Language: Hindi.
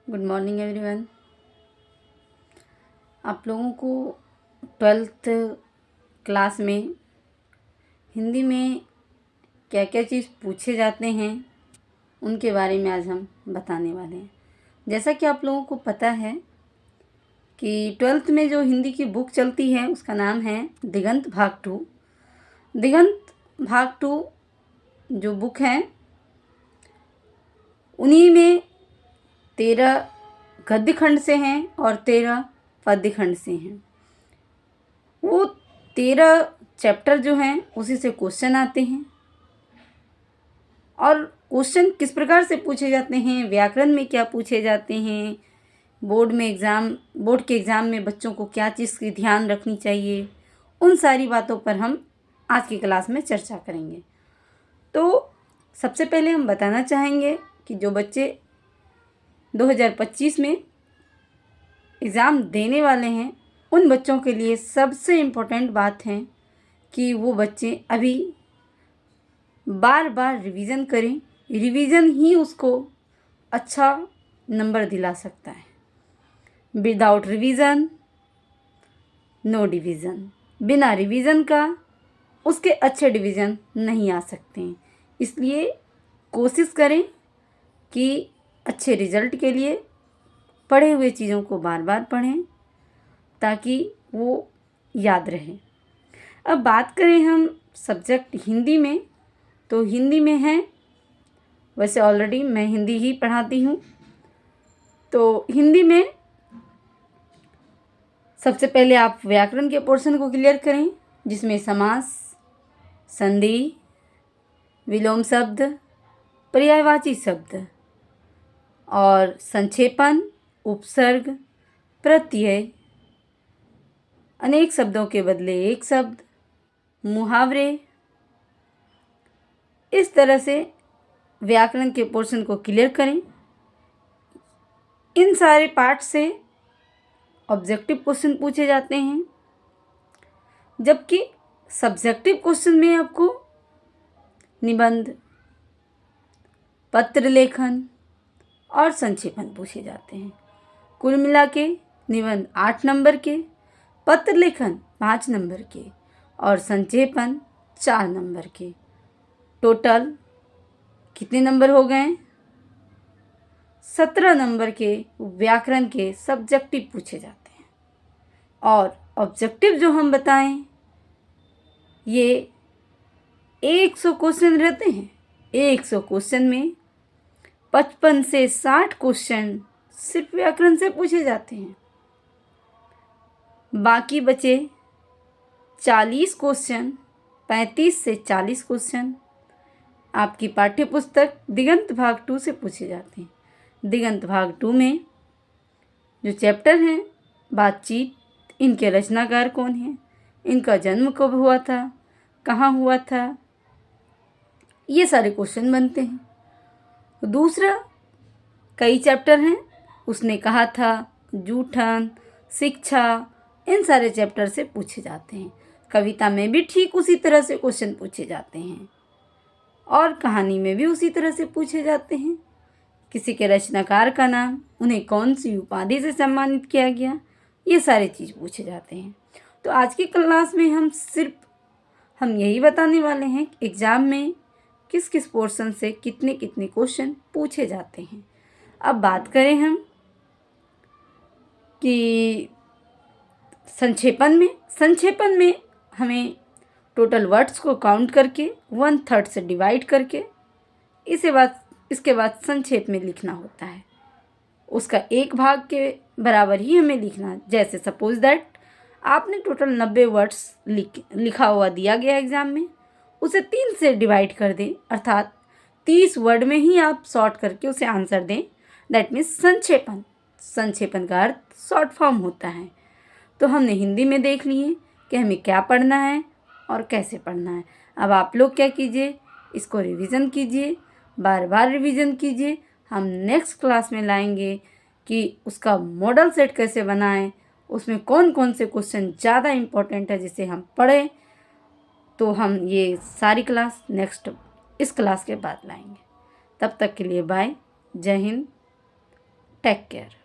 Good morning everyone. आप लोगों को 12th क्लास में हिंदी में क्या क्या चीज़ पूछे जाते हैं उनके बारे में आज हम बताने वाले हैं। जैसा कि आप लोगों को पता है कि 12th में जो हिंदी की बुक चलती है उसका नाम है दिगंत भाग 2। दिगंत भाग 2 जो बुक है उन्हीं में 13 गद्य खंड से हैं और 13 पद्य खंड से हैं। वो 13 चैप्टर जो हैं उसी से क्वेश्चन आते हैं। और क्वेश्चन किस प्रकार से पूछे जाते हैं, व्याकरण में क्या पूछे जाते हैं, बोर्ड के एग्ज़ाम में बच्चों को क्या चीज़ की ध्यान रखनी चाहिए, उन सारी बातों पर हम आज की क्लास में चर्चा करेंगे। तो सबसे पहले हम बताना चाहेंगे कि जो बच्चे 2025 में एग्ज़ाम देने वाले हैं उन बच्चों के लिए सबसे इम्पोर्टेंट बात है कि वो बच्चे अभी बार बार रिवीज़न करें। रिवीज़न ही उसको अच्छा नंबर दिला सकता है। Without revision no division. बिना रिवीज़न का उसके अच्छे डिवीज़न नहीं आ सकते हैं। इसलिए कोशिश करें कि अच्छे रिज़ल्ट के लिए पढ़े हुए चीज़ों को बार बार पढ़ें ताकि वो याद रहे। अब बात करें हम सब्जेक्ट हिंदी में, तो हिंदी में है, वैसे ऑलरेडी मैं हिंदी ही पढ़ाती हूँ, तो हिंदी में सबसे पहले आप व्याकरण के पोर्शन को क्लियर करें जिसमें समास, संधि, विलोम शब्द, पर्यायवाची शब्द और संक्षेपण, उपसर्ग, प्रत्यय, अनेक शब्दों के बदले एक शब्द, मुहावरे, इस तरह से व्याकरण के पोर्शन को क्लियर करें। इन सारे पार्ट से ऑब्जेक्टिव क्वेश्चन पूछे जाते हैं, जबकि सब्जेक्टिव क्वेश्चन में आपको निबंध, पत्र लेखन और संक्षेपण पूछे जाते हैं। कुल मिला के निबंध 8 नंबर के, पत्र लेखन 5 नंबर के और संक्षेपण 4 नंबर के। टोटल कितने नंबर हो गए? 17 नंबर के व्याकरण के सब्जेक्टिव पूछे जाते हैं। और ऑब्जेक्टिव जो हम बताएं ये 100 क्वेश्चन रहते हैं। 100 क्वेश्चन में 55 से 60 क्वेश्चन सिर्फ व्याकरण से पूछे जाते हैं। बाकी बचे 40 क्वेश्चन, 35 से 40 क्वेश्चन आपकी पाठ्य पुस्तक दिगंत भाग 2 से पूछे जाते हैं। दिगंत भाग 2 में जो चैप्टर हैं, बातचीत, इनके रचनाकार कौन हैं, इनका जन्म कब हुआ था, कहाँ हुआ था, ये सारे क्वेश्चन बनते हैं। दूसरा कई चैप्टर हैं, उसने कहा था, जूठन, शिक्षा, इन सारे चैप्टर से पूछे जाते हैं। कविता में भी ठीक उसी तरह से क्वेश्चन पूछे जाते हैं और कहानी में भी उसी तरह से पूछे जाते हैं। किसी के रचनाकार का नाम, उन्हें कौन सी उपाधि से सम्मानित किया गया, ये सारे चीज़ पूछे जाते हैं। तो आज की क्लास में हम यही बताने वाले हैं कि एग्ज़ाम में किस किस पोर्शन से कितने कितने क्वेश्चन पूछे जाते हैं। अब बात करें हम कि संक्षेपण में हमें टोटल वर्ड्स को काउंट करके 1/3 से डिवाइड करके इसके बाद संक्षेप में लिखना होता है। उसका एक भाग के बराबर ही हमें लिखना है। जैसे सपोज दैट आपने टोटल 90 वर्ड्स लिखा हुआ दिया गया एग्ज़ाम में, उसे 3 से डिवाइड कर दें, अर्थात 30 वर्ड में ही आप शॉर्ट करके उसे आंसर दें। दैट मीन्स संक्षेपण का अर्थ शॉर्ट फॉर्म होता है। तो हमने हिंदी में देख लिए कि हमें क्या पढ़ना है और कैसे पढ़ना है। अब आप लोग क्या कीजिए, इसको रिवीज़न कीजिए, बार बार रिवीज़न कीजिए। हम नेक्स्ट क्लास में लाएंगे कि उसका मॉडल सेट कैसे बनाएं, उसमें कौन कौन से क्वेश्चन ज़्यादा इम्पोर्टेंट है जिसे हम पढ़ें। तो हम ये सारी क्लास इस क्लास के बाद लाएंगे। तब तक के लिए बाय, जय हिंद, टेक केयर।